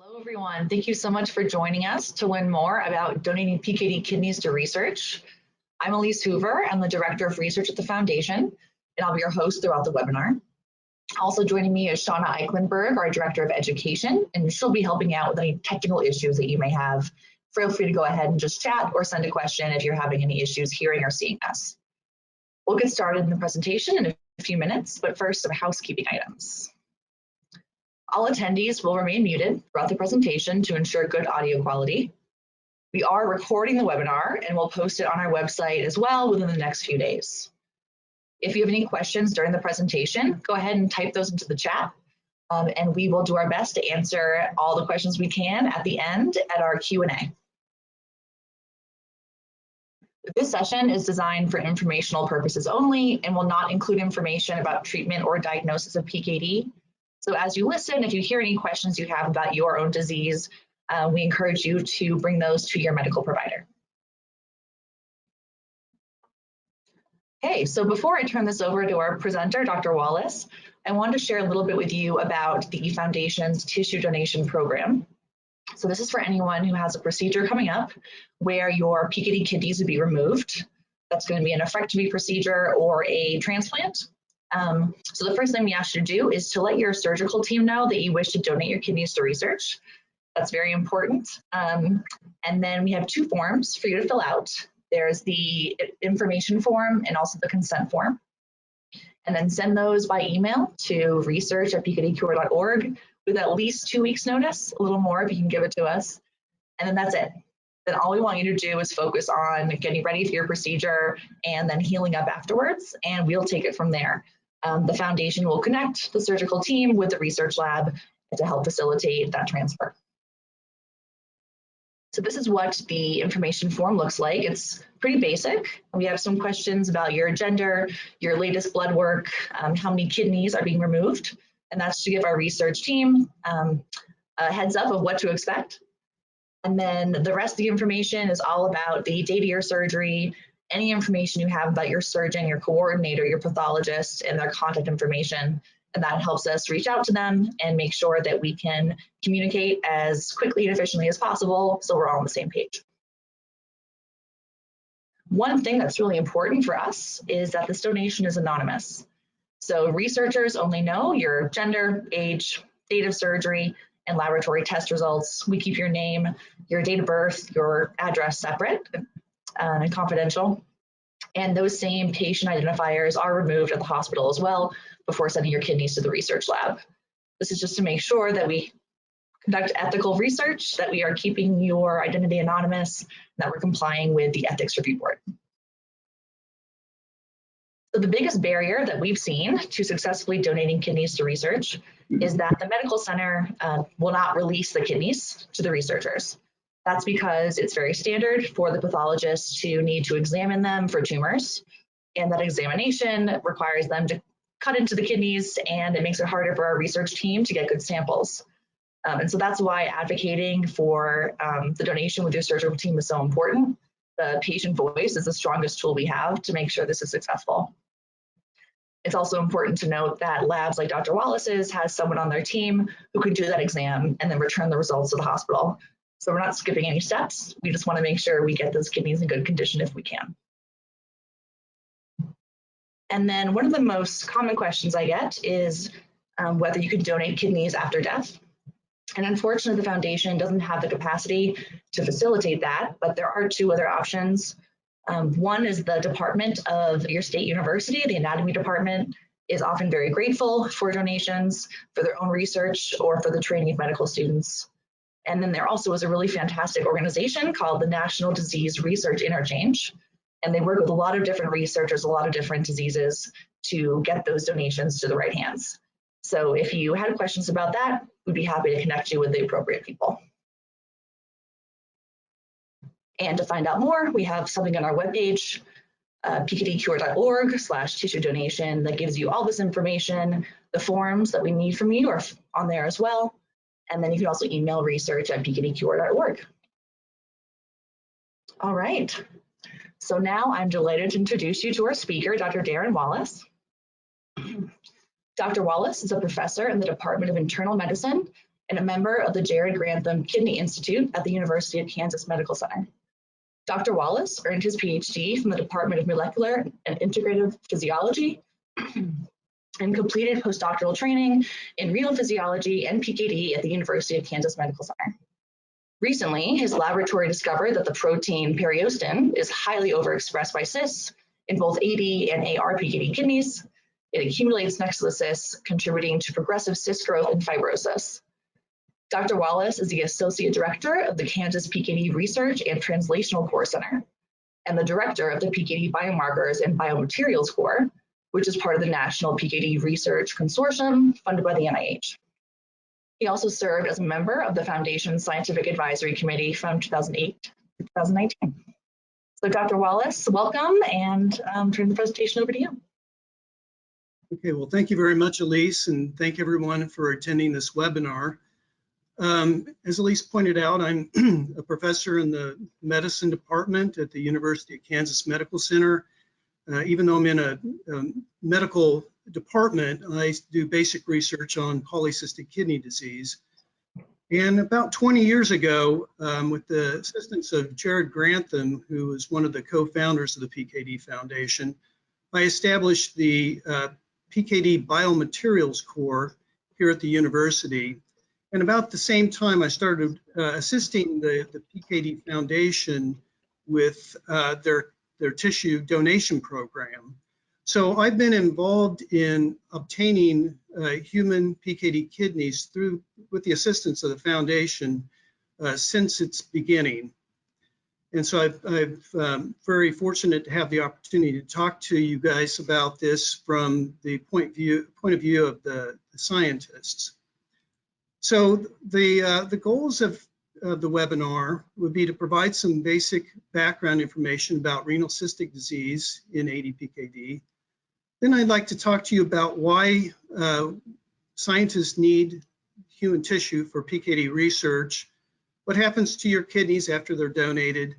Hello, everyone. Thank you so much for joining us to learn more about donating PKD kidneys to research. I'm Elise Hoover. I'm the Director of Research at the Foundation, and I'll be your host throughout the webinar. Also joining me is Shauna Eichenberg, our Director of Education, and she'll be helping out with any technical issues that you may have. Feel free to go ahead and just chat or send a question if you're having any issues hearing or seeing us. We'll get started in the presentation in a few minutes, but first, some housekeeping items. All attendees will remain muted throughout the presentation to ensure good audio quality. We are recording the webinar and we'll post it on our website as well within the next few days. If you have any questions during the presentation, go ahead and type those into the chat, and we will do our best to answer all the questions we can at the end at our Q&A. This session is designed for informational purposes only and will not include information about treatment or diagnosis of PKD. So as you listen, if you hear any questions you have about your own disease, we encourage you to bring those to your medical provider. Okay, so before I turn this over to our presenter, Dr. Wallace, I wanted to share a little bit with you about the Foundation's tissue donation program. So this is for anyone who has a procedure coming up where your PKD kidneys would be removed. That's going to be a nephrectomy procedure or a transplant. So the first thing we ask you to do is to let your surgical team know that you wish to donate your kidneys to research. That's very important. And then we have two forms for you to fill out. There's the information form and also the consent form. And then send those by email to research@pkdcure.org with at least 2 weeks notice, a little more if you can give it to us. And then that's it. Then all we want you to do is focus on getting ready for your procedure and then healing up afterwards, and we'll take it from there. The Foundation will connect the surgical team with the research lab to help facilitate that transfer. So this is what the information form looks like. It's pretty basic. We have some questions about your gender, your latest blood work, how many kidneys are being removed, and that's to give our research team a heads up of what to expect. And then the rest of the information is all about the date of your surgery, any information you have about your surgeon, your coordinator, your pathologist, and their contact information. And that helps us reach out to them and make sure that we can communicate as quickly and efficiently as possible so we're all on the same page. One thing that's really important for us is that this donation is anonymous. So researchers only know your gender, age, date of surgery, and laboratory test results. We keep your name, your date of birth, your address separate and confidential. And those same patient identifiers are removed at the hospital as well before sending your kidneys to the research lab. This is just to make sure that we conduct ethical research, that we are keeping your identity anonymous, and that we're complying with the Ethics Review Board. So the biggest barrier that we've seen to successfully donating kidneys to research is that the medical center will not release the kidneys to the researchers. That's because it's very standard for the pathologist to need to examine them for tumors, and that examination requires them to cut into the kidneys, and it makes it harder for our research team to get good samples. And so that's why advocating for the donation with your surgical team is so important. The patient voice is the strongest tool we have to make sure this is successful. It's also important to note that labs like Dr. Wallace's has someone on their team who can do that exam and then return the results to the hospital. So we're not skipping any steps. We just want to make sure we get those kidneys in good condition if we can. And then one of the most common questions I get is whether you can donate kidneys after death. And unfortunately, the Foundation doesn't have the capacity to facilitate that, but there are two other options. One is the department of your state university. The anatomy department is often very grateful for donations for their own research or for the training of medical students. And then there also is a really fantastic organization called the National Disease Research Interchange. And they work with a lot of different researchers, a lot of different diseases to get those donations to the right hands. So if you had questions about that, we'd be happy to connect you with the appropriate people. And to find out more, we have something on our webpage, pkdcure.org/tissue donation, that gives you all this information. The forms that we need from you are on there as well. And then you can also email research@pkdcure.org. All right. So now I'm delighted to introduce you to our speaker, Dr. Darren Wallace. Dr. Wallace is a professor in the Department of Internal Medicine and a member of the Jared Grantham Kidney Institute at the University of Kansas Medical Center. Dr. Wallace earned his PhD from the Department of Molecular and Integrative Physiology and completed postdoctoral training in renal physiology and PKD at the University of Kansas Medical Center. Recently, his laboratory discovered that the protein periostin is highly overexpressed by cysts in both AD and AR PKD kidneys. It accumulates next to the cysts, contributing to progressive cyst growth and fibrosis. Dr. Wallace is the Associate Director of the Kansas PKD Research and Translational Core Center, and the Director of the PKD Biomarkers and Biomaterials Core, which is part of the National PKD Research Consortium funded by the NIH. He also served as a member of the Foundation's Scientific Advisory Committee from 2008 to 2019. So Dr. Wallace, welcome, and turn the presentation over to you. Okay, well, thank you very much, Elise, and thank everyone for attending this webinar. As Elise pointed out, I'm a professor in the medicine department at the University of Kansas Medical Center. Even though I'm in a medical department, I do basic research on polycystic kidney disease. And about 20 years ago, with the assistance of Jared Grantham, who was one of the co-founders of the PKD Foundation, I established the PKD Biomaterials Core here at the university. And about the same time, I started assisting the PKD Foundation with their tissue donation program. So I've been involved in obtaining human PKD kidneys with the assistance of the foundation since its beginning. And so I'm very fortunate to have the opportunity to talk to you guys about this from the point of view of the scientists. So the goals of the webinar would be to provide some basic background information about renal cystic disease in ADPKD. Then I'd like to talk to you about why scientists need human tissue for PKD research, what happens to your kidneys after they're donated,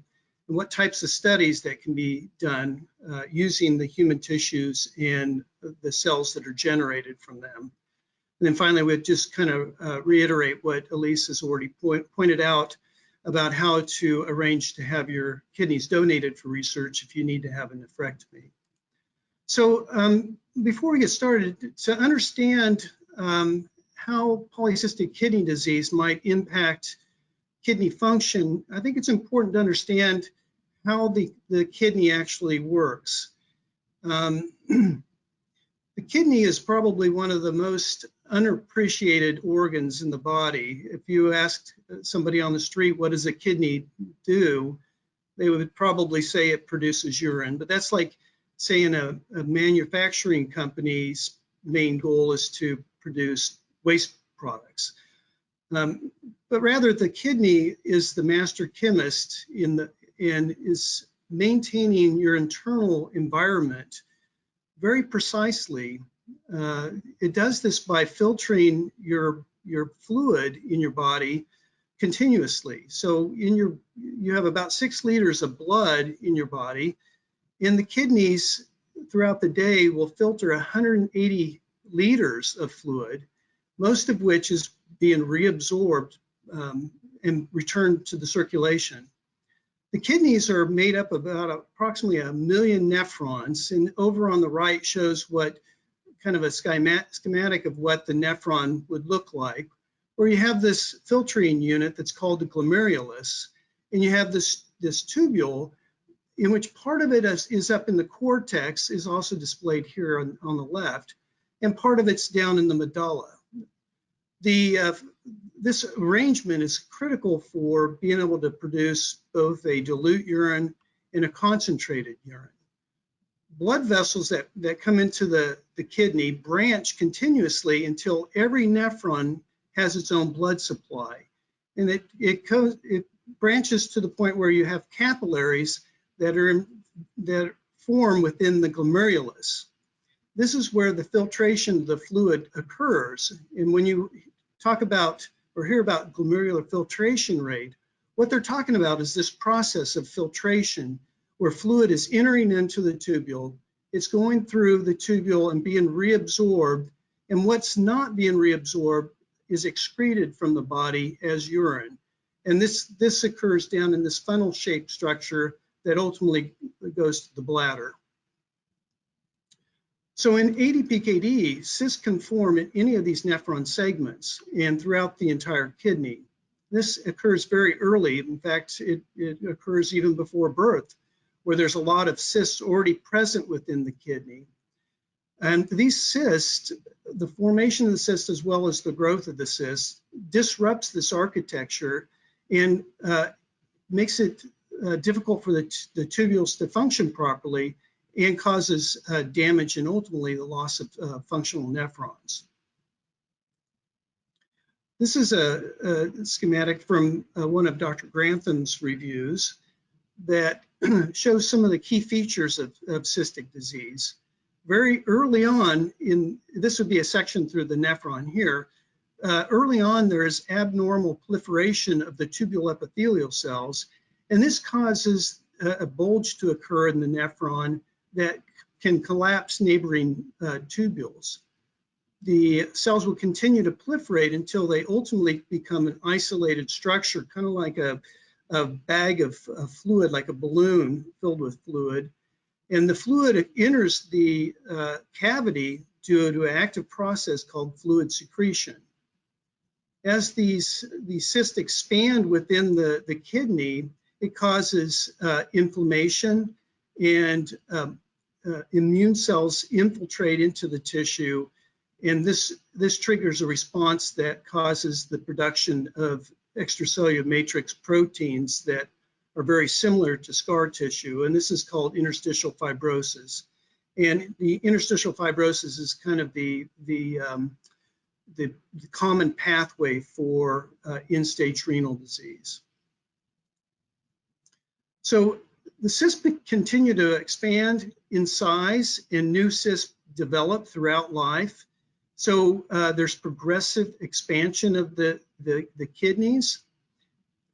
and what types of studies that can be done using the human tissues and the cells that are generated from them. And then finally, we'd just kind of reiterate what Elise has already pointed out about how to arrange to have your kidneys donated for research if you need to have a nephrectomy. So before we get started, to understand how polycystic kidney disease might impact kidney function, I think it's important to understand how the kidney actually works. The kidney is probably one of the most unappreciated organs in the body. If you asked somebody on the street, what does a kidney do? They would probably say it produces urine, but that's like saying a manufacturing company's main goal is to produce waste products. But rather, the kidney is the master chemist and is maintaining your internal environment very precisely. It does this by filtering your fluid in your body continuously. So you have about 6 liters of blood in your body, and the kidneys throughout the day will filter 180 liters of fluid, most of which is being reabsorbed and returned to the circulation. The kidneys are made up of about approximately 1 million nephrons, and over on the right shows what kind of a schematic of what the nephron would look like, where you have this filtering unit that's called the glomerulus, and you have this tubule in which part of it is up in the cortex, is also displayed here on the left, and part of it's down in the medulla. This arrangement is critical for being able to produce both a dilute urine and a concentrated urine. Blood vessels that come into the kidney branch continuously until every nephron has its own blood supply. And it branches to the point where you have capillaries that form within the glomerulus. This is where the filtration of the fluid occurs. And when you talk about or hear about glomerular filtration rate, what they're talking about is this process of filtration where fluid is entering into the tubule, it's going through the tubule and being reabsorbed, and what's not being reabsorbed is excreted from the body as urine. And this occurs down in this funnel-shaped structure that ultimately goes to the bladder. So in ADPKD, cysts can form in any of these nephron segments and throughout the entire kidney. This occurs very early. In fact, it occurs even before birth, where there's a lot of cysts already present within the kidney. And these cysts, the formation of the cyst as well as the growth of the cyst, disrupts this architecture and makes it difficult for the tubules to function properly and causes damage and ultimately the loss of functional nephrons. This is a schematic from one of Dr. Grantham's reviews that shows some of the key features of cystic disease. Very early on, this would be a section through the nephron here, early on there is abnormal proliferation of the tubule epithelial cells, and this causes a bulge to occur in the nephron that can collapse neighboring tubules. The cells will continue to proliferate until they ultimately become an isolated structure, kind of like a bag of fluid, like a balloon filled with fluid. And the fluid enters the cavity due to an active process called fluid secretion. As these cysts expand within the kidney, it causes inflammation, and immune cells infiltrate into the tissue. And this triggers a response that causes the production of extracellular matrix proteins that are very similar to scar tissue, and this is called interstitial fibrosis. And the interstitial fibrosis is kind of the common pathway for end-stage renal disease. So the cysts continue to expand in size, and new cysts develop throughout life. So there's progressive expansion of the kidneys.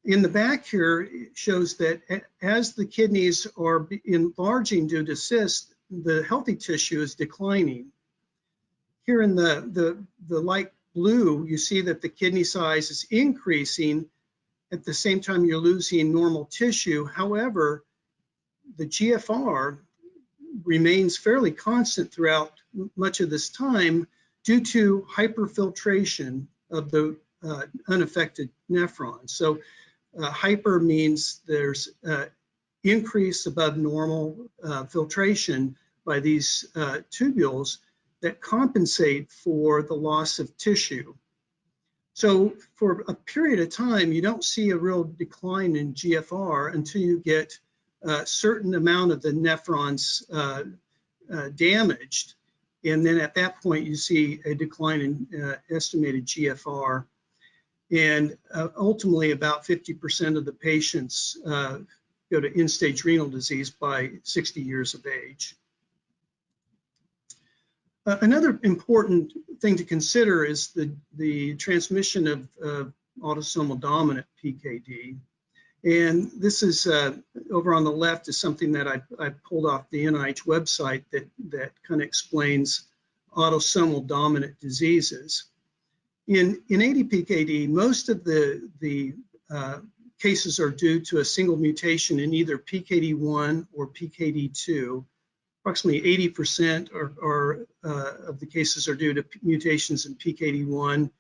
In the back here, it shows that as the kidneys are enlarging due to cysts, the healthy tissue is declining. Here in the light blue, you see that the kidney size is increasing. At the same time, you're losing normal tissue. However, the GFR remains fairly constant throughout much of this time due to hyperfiltration of the unaffected nephrons. So hyper means there's increase above normal filtration by these tubules that compensate for the loss of tissue. So for a period of time, you don't see a real decline in GFR until you get a certain amount of the nephrons damaged. And then at that point, you see a decline in estimated GFR. And ultimately, about 50% of the patients go to end-stage renal disease by 60 years of age. Another important thing to consider is the transmission of autosomal dominant PKD. And this is over on the left is something that I pulled off the NIH website that kind of explains autosomal dominant diseases. In ADPKD, most of the cases are due to a single mutation in either PKD1 or PKD2. Approximately 80% of the cases are due to mutations in PKD1,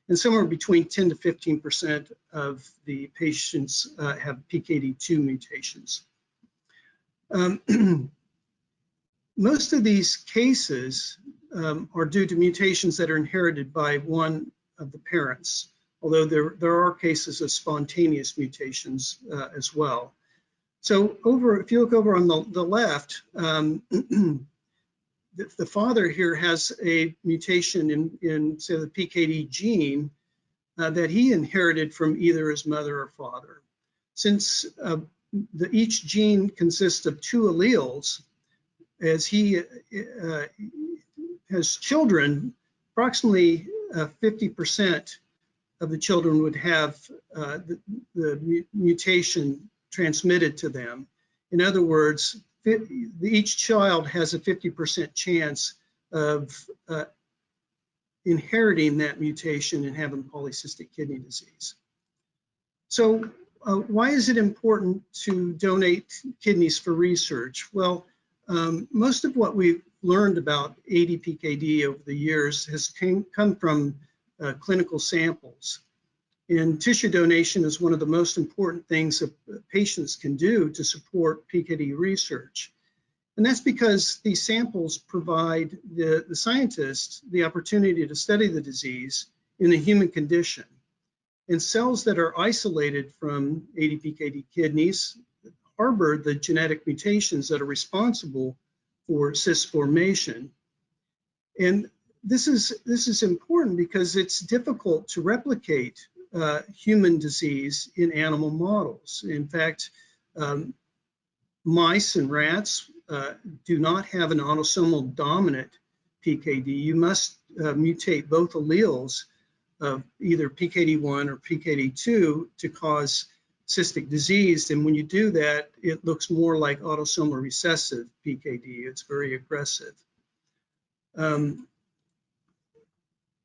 and somewhere between 10 to 15% of the patients have PKD2 mutations. Most of these cases are due to mutations that are inherited by one of the parents, although there are cases of spontaneous mutations as well. So if you look over on the left, the father here has a mutation in say, the PKD gene that he inherited from either his mother or father. Since each gene consists of two alleles, as he has children, approximately 50% of the children would have the mutation transmitted to them. In other words, each child has a 50% chance of inheriting that mutation and having polycystic kidney disease. So why is it important to donate kidneys for research? Well, most of what we've learned about ADPKD over the years has come from clinical samples. And tissue donation is one of the most important things that patients can do to support PKD research. And that's because these samples provide the scientists the opportunity to study the disease in the human condition. And cells that are isolated from ADPKD kidneys harbor the genetic mutations that are responsible for cyst formation. And this is important because it's difficult to replicate human disease in animal models. In fact, mice and rats do not have an autosomal dominant PKD. You must mutate both alleles of either PKD1 or PKD2 to cause cystic disease. And when you do that, it looks more like autosomal recessive PKD. It's very aggressive.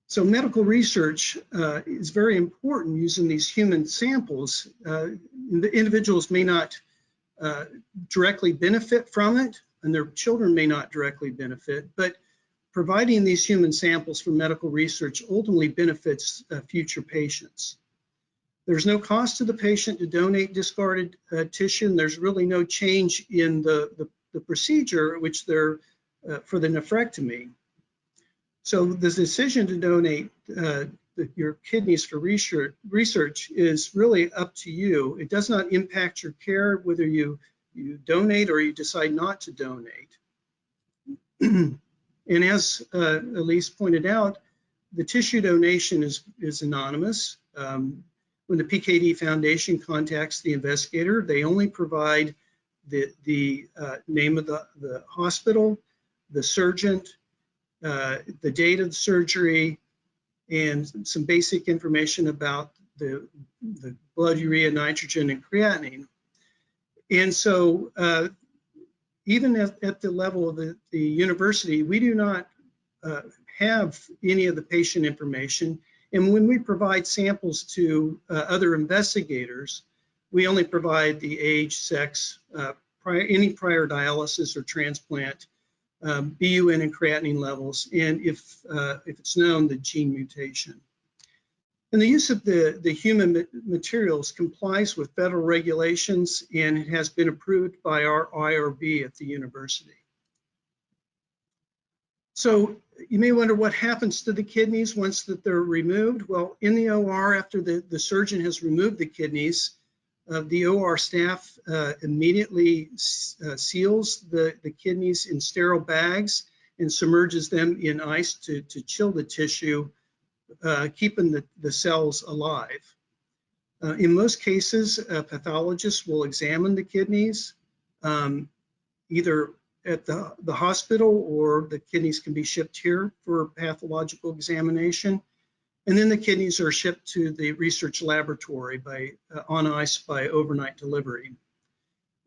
So medical research is very important using these human samples. The individuals may not directly benefit from it, and their children may not directly benefit, but providing these human samples for medical research ultimately benefits future patients. There's no cost to the patient to donate discarded tissue, and there's really no change in the procedure which they're for the nephrectomy. So the decision to donate your kidneys for research is really up to you. It does not impact your care whether you donate or you decide not to donate. And as Elise pointed out, the tissue donation is anonymous. When the PKD Foundation contacts the investigator, they only provide the name of the hospital, the surgeon, the date of the surgery, and some basic information about the blood urea, nitrogen, and creatinine. And so even at the level of the university, we do not have any of the patient information. And when we provide samples to other investigators, we only provide the age, sex, any prior dialysis or transplant, BUN and creatinine levels, and if it's known, the gene mutation. And the use of the human materials complies with federal regulations, and it has been approved by our IRB at the university. So you may wonder what happens to the kidneys once that they're removed. Well, in the OR, after the surgeon has removed the kidneys, the OR staff immediately seals the kidneys in sterile bags and submerges them in ice to chill the tissue, keeping the cells alive. In most cases, a pathologist will examine the kidneys, either at the hospital, or the kidneys can be shipped here for pathological examination. And then the kidneys are shipped to the research laboratory on ice by overnight delivery.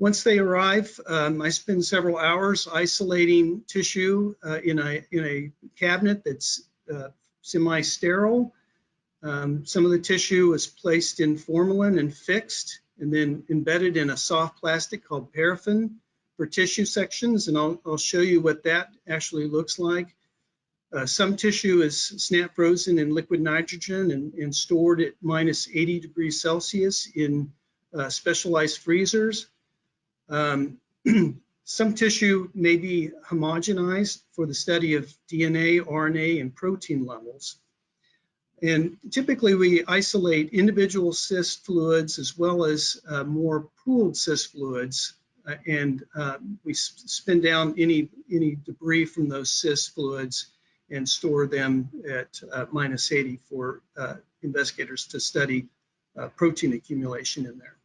Once they arrive, I spend several hours isolating tissue in a cabinet that's semi-sterile. Some of the tissue is placed in formalin and fixed, and then embedded in a soft plastic called paraffin for tissue sections, and I'll show you what that actually looks like. Some tissue is snap frozen in liquid nitrogen and stored at -80 degrees Celsius in specialized freezers. Some tissue may be homogenized for the study of DNA, RNA, and protein levels. And typically we isolate individual cyst fluids as well as more pooled cyst fluids, and we spin down any debris from those cyst fluids and store them at -80 for investigators to study protein accumulation in there.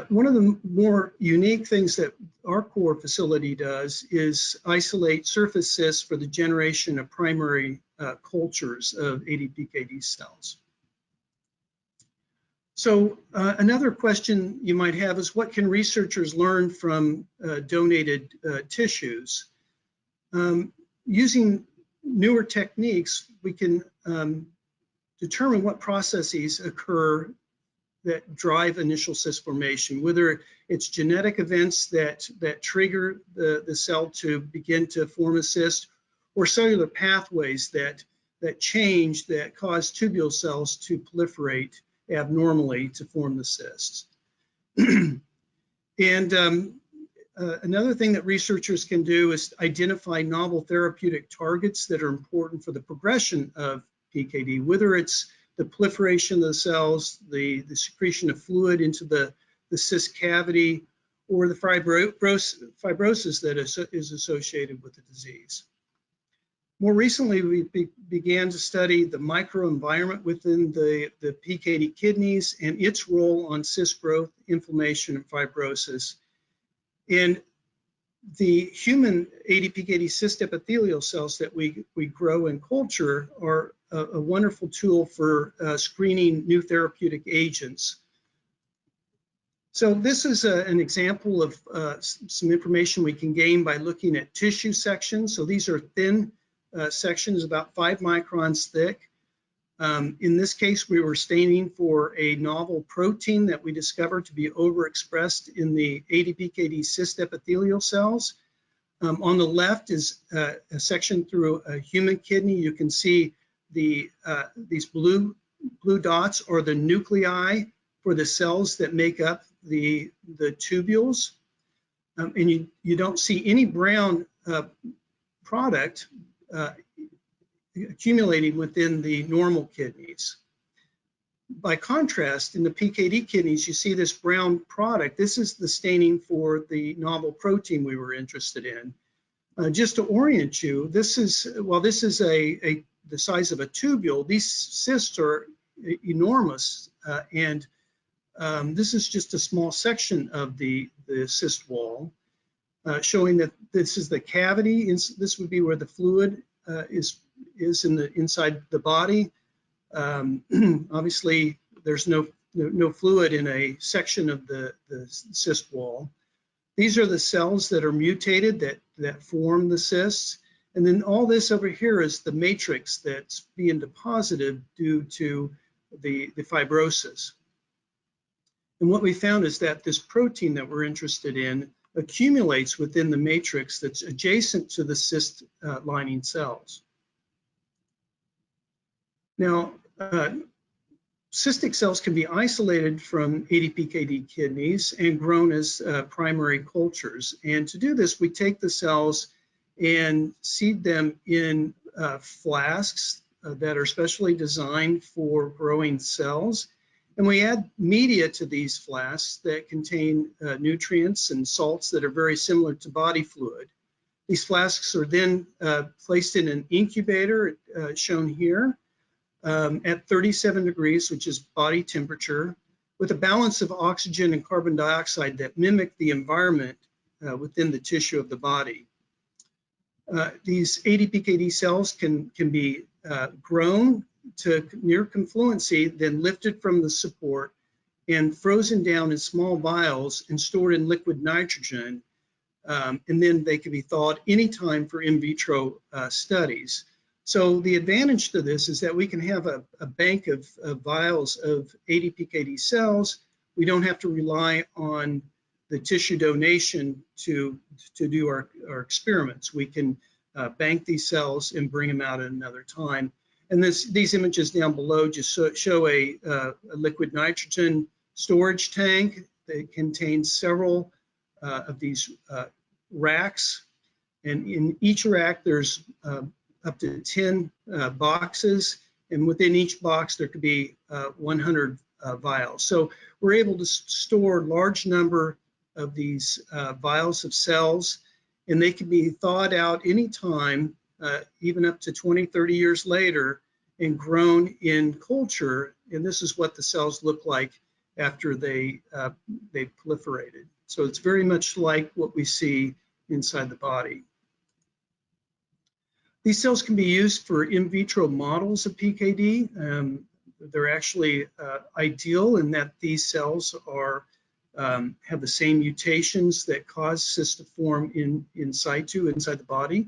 One of the more unique things that our core facility does is isolate surface cysts for the generation of primary cultures of ADPKD cells. So another question you might have is, what can researchers learn from donated tissues? Using newer techniques, we can determine what processes occur that drive initial cyst formation, whether it's genetic events that trigger the cell to begin to form a cyst, or cellular pathways that change, that cause tubule cells to proliferate abnormally to form the cysts. And another thing that researchers can do is identify novel therapeutic targets that are important for the progression of PKD, whether it's the proliferation of the cells, the secretion of fluid into the cyst cavity, or the fibrosis that is associated with the disease. More recently, we began to study the microenvironment within the PKD kidneys and its role on cyst growth, inflammation, and fibrosis. And the human ADPKD cyst epithelial cells that we grow in culture are a wonderful tool for screening new therapeutic agents. So this is an example of some information we can gain by looking at tissue sections. So these are thin sections, about 5 microns thick. In this case, we were staining for a novel protein that we discovered to be overexpressed in the ADPKD cyst epithelial cells. On the left is a section through a human kidney. You can see these blue dots are the nuclei for the cells that make up the tubules. And you don't see any brown product accumulating within the normal kidneys. By contrast, in the PKD kidneys, you see this brown product. This is the staining for the novel protein we were interested in. Just to orient you, this is the size of a tubule. These cysts are enormous, and this is just a small section of the cyst wall, showing that this is the cavity. This would be where the fluid is inside the body. Obviously, there's no fluid in a section of the cyst wall. These are the cells that are mutated that form the cysts. And then all this over here is the matrix that's being deposited due to the fibrosis. And what we found is that this protein that we're interested in accumulates within the matrix that's adjacent to the cyst lining cells. Now, cystic cells can be isolated from ADPKD kidneys and grown as primary cultures. And to do this, we take the cells and seed them in flasks that are specially designed for growing cells. And we add media to these flasks that contain nutrients and salts that are very similar to body fluid. These flasks are then placed in an incubator, shown here, at 37 degrees, which is body temperature, with a balance of oxygen and carbon dioxide that mimic the environment within the tissue of the body. These ADPKD cells can be grown to near confluency, then lifted from the support and frozen down in small vials and stored in liquid nitrogen. And then they can be thawed anytime for in vitro studies. So the advantage to this is that we can have a bank of vials of ADPKD cells. We don't have to rely on the tissue donation to do our experiments. We can bank these cells and bring them out at another time. And these images down below just show a liquid nitrogen storage tank that contains several of these racks. And in each rack, there's up to 10 boxes. And within each box, there could be 100 vials. So we're able to store a large number of these vials of cells, and they can be thawed out anytime, even up to 20, 30 years later, and grown in culture. And this is what the cells look like after they proliferated. So it's very much like what we see inside the body. These cells can be used for in vitro models of PKD. They're actually ideal in that these cells have the same mutations that cause cysts to form in situ, inside the body.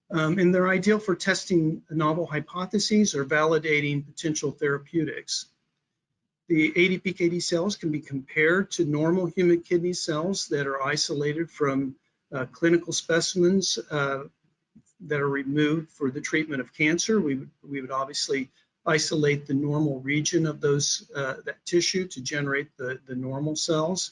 And they're ideal for testing novel hypotheses or validating potential therapeutics. The ADPKD cells can be compared to normal human kidney cells that are isolated from clinical specimens that are removed for the treatment of cancer. We would obviously isolate the normal region of that tissue to generate the normal cells.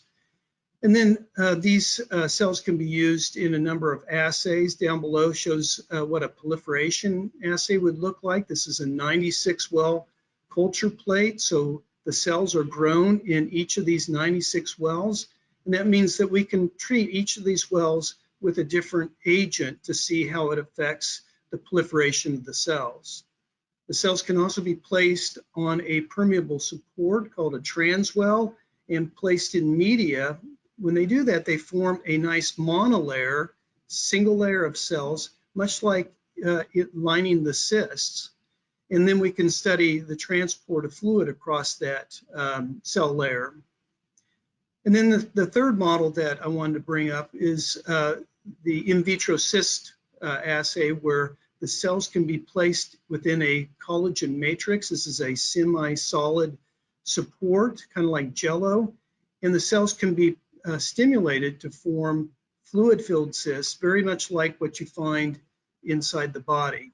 And then these cells can be used in a number of assays. Down below shows what a proliferation assay would look like. This is a 96-well culture plate. So the cells are grown in each of these 96 wells. And that means that we can treat each of these wells with a different agent to see how it affects the proliferation of the cells. The cells can also be placed on a permeable support called a transwell and placed in media. When they do that, they form a nice monolayer, single layer of cells, much like it lining the cysts. And then we can study the transport of fluid across that cell layer. And then the third model that I wanted to bring up is the in vitro cyst assay, where the cells can be placed within a collagen matrix. This is a semi-solid support, kind of like Jell-O. And the cells can be stimulated to form fluid-filled cysts, very much like what you find inside the body.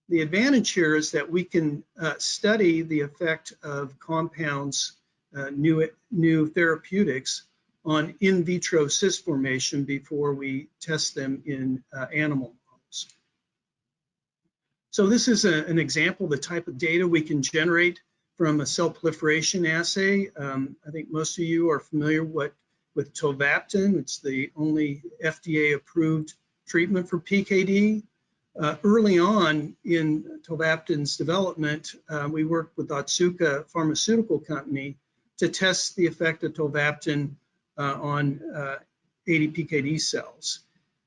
The advantage here is that we can study the effect of compounds, new therapeutics on in vitro cyst formation before we test them in animal models. So this is an example of the type of data we can generate from a cell proliferation assay. I think most of you are familiar with tolvaptan. It's the only FDA-approved treatment for PKD. Early on in tolvaptan's development, we worked with Otsuka Pharmaceutical Company to test the effect of tolvaptan on ADPKD cells.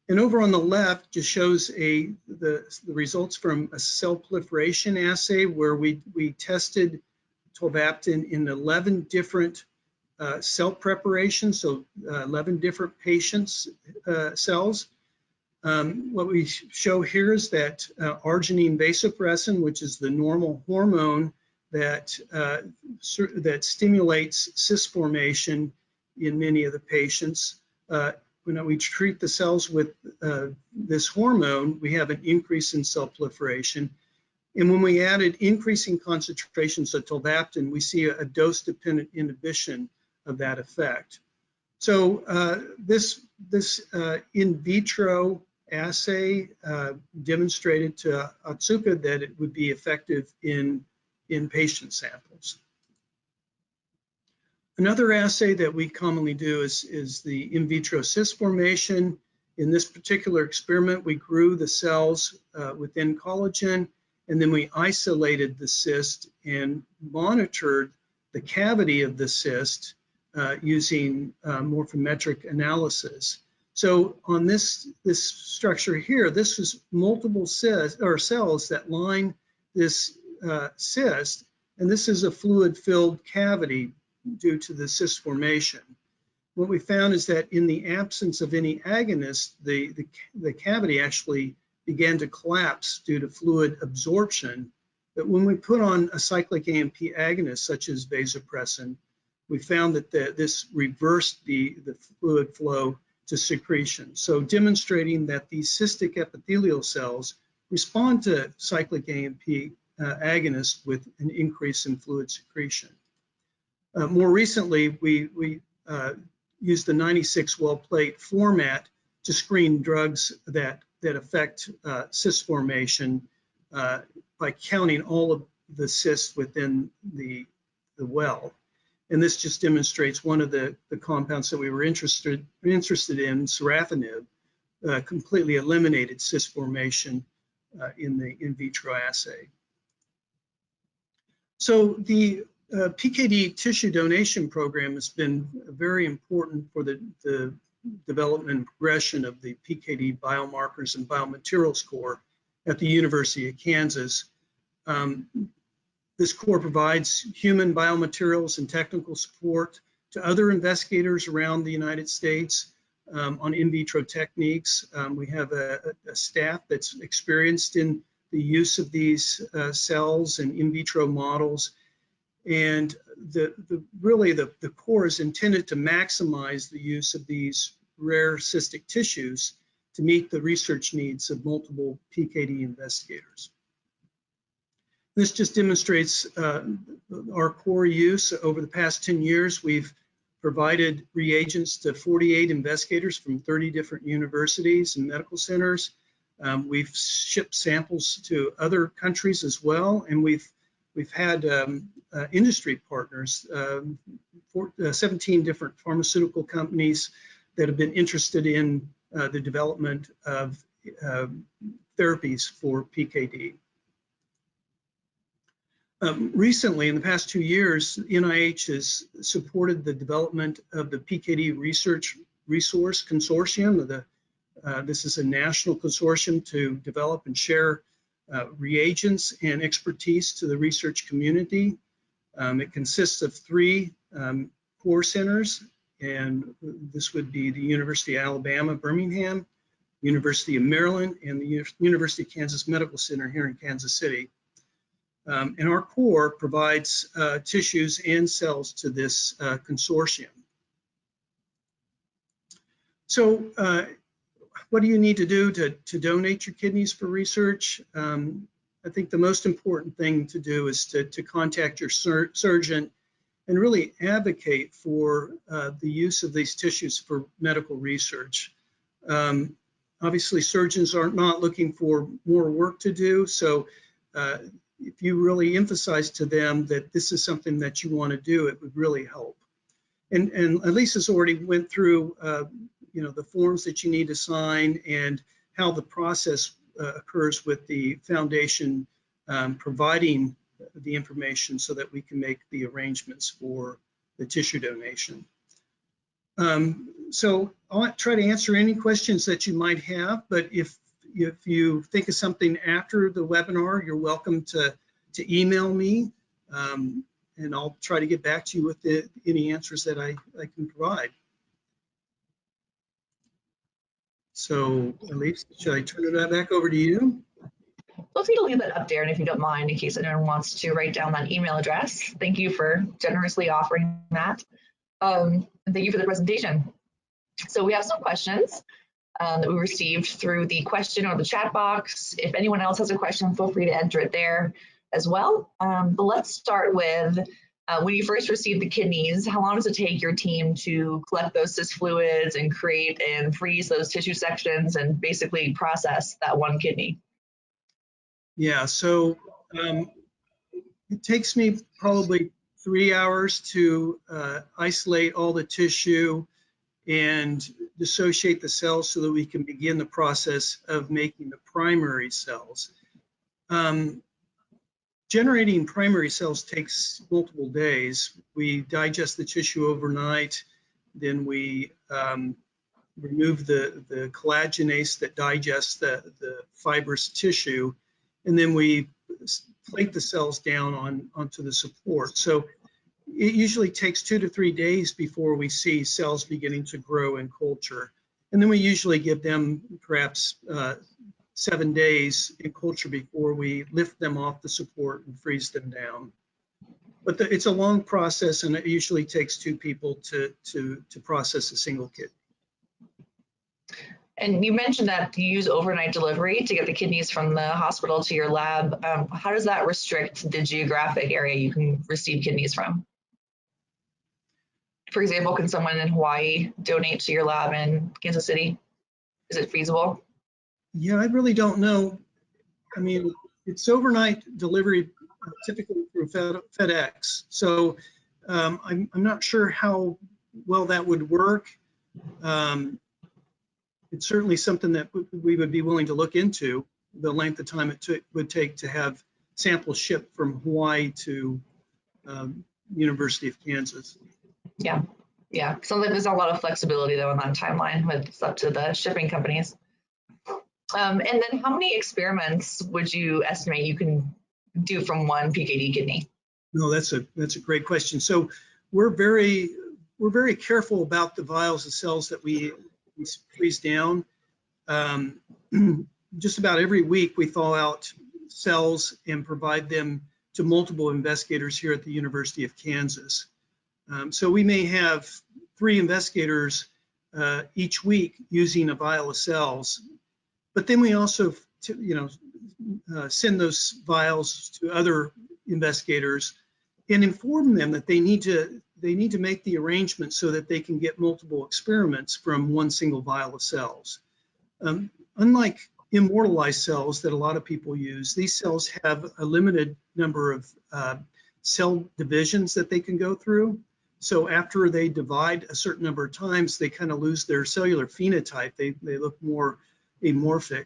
And over on the left just shows the results from a cell proliferation assay where we tested tolvaptan in 11 different cell preparations, so 11 different patients' cells. What we show here is that arginine vasopressin, which is the normal hormone that stimulates cyst formation in many of the patients, when we treat the cells with this hormone, we have an increase in cell proliferation. And when we added increasing concentrations of tolvaptan, we see a dose-dependent inhibition of that effect. So this in vitro assay demonstrated to Otsuka that it would be effective in patient samples. Another assay that we commonly do is the in vitro cyst formation. In this particular experiment, we grew the cells within collagen, and then we isolated the cyst and monitored the cavity of the cyst using morphometric analysis. So on this structure here, this is multiple cells that line this cyst, and this is a fluid-filled cavity due to the cyst formation. What we found is that in the absence of any agonist, the cavity actually began to collapse due to fluid absorption. But when we put on a cyclic AMP agonist, such as vasopressin, we found that this reversed the fluid flow to secretion. So demonstrating that these cystic epithelial cells respond to cyclic AMP agonists with an increase in fluid secretion. More recently, we used the 96-well plate format to screen drugs that affect cyst formation by counting all of the cysts within the well. And this just demonstrates one of the compounds that we were interested in, sorafenib, completely eliminated cyst formation in the in vitro assay. So the PKD tissue donation program has been very important for the development and progression of the PKD biomarkers and biomaterials core at the University of Kansas. This core provides human biomaterials and technical support to other investigators around the United States. on in vitro techniques. We have a staff that's experienced in the use of these cells and in vitro models. And really the core is intended to maximize the use of these rare cystic tissues to meet the research needs of multiple PKD investigators. This just demonstrates our core use. Over the past 10 years, we've provided reagents to 48 investigators from 30 different universities and medical centers. We've shipped samples to other countries as well, and we've had industry partners, 17 different pharmaceutical companies that have been interested in the development of therapies for PKD. Recently, in the past 2 years, NIH has supported the development of the PKD Research Consortium. This is a national consortium to develop and share reagents and expertise to the research community. It consists of 3 core centers, and this would be the University of Alabama, Birmingham, University of Maryland, and the University of Kansas Medical Center here in Kansas City. And our core provides tissues and cells to this consortium. So what do you need to do to donate your kidneys for research? I think the most important thing to do is to contact your surgeon and really advocate for the use of these tissues for medical research. Obviously, surgeons are not looking for more work to do, so if you really emphasize to them that this is something that you want to do, it would really help. And Elisa's already went through the forms that you need to sign and how the process occurs with the foundation providing the information so that we can make the arrangements for the tissue donation. So I'll try to answer any questions that you might have, but if you think of something after the webinar, you're welcome to email me, and I'll try to get back to you with any answers that I can provide. So, Elise, should I turn it back over to you? Feel free to leave that up there, and if you don't mind, in case anyone wants to write down that email address. Thank you for generously offering that. And thank you for the presentation. So we have some questions that we received through the question or the chat box. If anyone else has a question, feel free to enter it there as well. But let's start with when you first received the kidneys, how long does it take your team to collect those cyst fluids and create and freeze those tissue sections and basically process that one kidney? Yeah, so it takes me probably 3 hours to isolate all the tissue and dissociate the cells so that we can begin the process of making the primary cells. Generating primary cells takes multiple days. We digest the tissue overnight, then we remove the collagenase that digests the fibrous tissue, and then we plate the cells down onto the support. So it usually takes 2 to 3 days before we see cells beginning to grow in culture. And then we usually give them perhaps 7 days in culture before we lift them off the support and freeze them down. But it's a long process, and it usually takes 2 people to process a single kidney. And you mentioned that you use overnight delivery to get the kidneys from the hospital to your lab. How does that restrict the geographic area you can receive kidneys from? For example, can someone in Hawaii donate to your lab in Kansas City? Is it feasible? Yeah, I really don't know. I mean, it's overnight delivery typically through FedEx. So I'm not sure how well that would work. It's certainly something that we would be willing to look into, the length of time it would take to have samples shipped from Hawaii to University of Kansas. Yeah, yeah. Sounds like there's a lot of flexibility though in that timeline, but it's up to the shipping companies. And then how many experiments would you estimate you can do from one PKD kidney? No, that's a great question. So we're very careful about the vials of cells that we freeze down. Just about every week we thaw out cells and provide them to multiple investigators here at the University of Kansas. So we may have 3 investigators each week using a vial of cells, but then we also, send those vials to other investigators and inform them that they need to make the arrangement so that they can get multiple experiments from one single vial of cells. Unlike immortalized cells that a lot of people use, these cells have a limited number of cell divisions that they can go through. So after they divide a certain number of times, they kind of lose their cellular phenotype. They look more amorphic.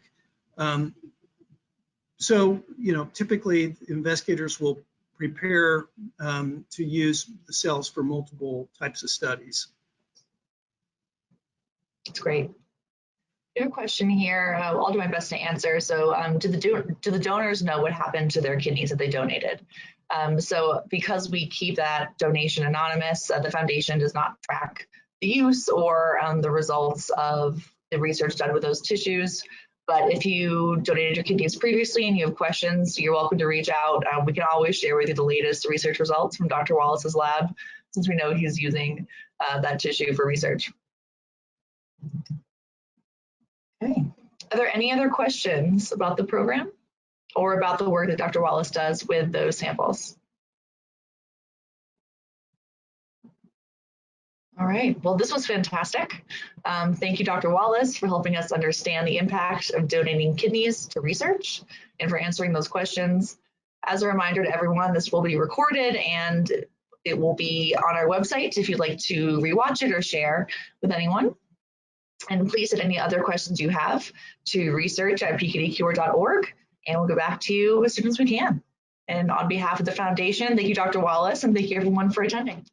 So, typically investigators will prepare to use the cells for multiple types of studies. That's great. We have a question here. I'll do my best to answer. So do the donors know what happened to their kidneys that they donated? So because we keep that donation anonymous, the foundation does not track the use or the results of the research done with those tissues. But if you donated your kidneys previously and you have questions, you're welcome to reach out. We can always share with you the latest research results from Dr. Wallace's lab, since we know he's using that tissue for research. Okay. Are there any other questions about the program or about the work that Dr. Wallace does with those samples? All right, well, this was fantastic. Thank you, Dr. Wallace, for helping us understand the impact of donating kidneys to research and for answering those questions. As a reminder to everyone, this will be recorded and it will be on our website if you'd like to rewatch it or share with anyone. And please send any other questions you have to research@pkdcure.org, and we'll get back to you as soon as we can. And on behalf of the foundation, thank you, Dr. Wallace, and thank you everyone for attending.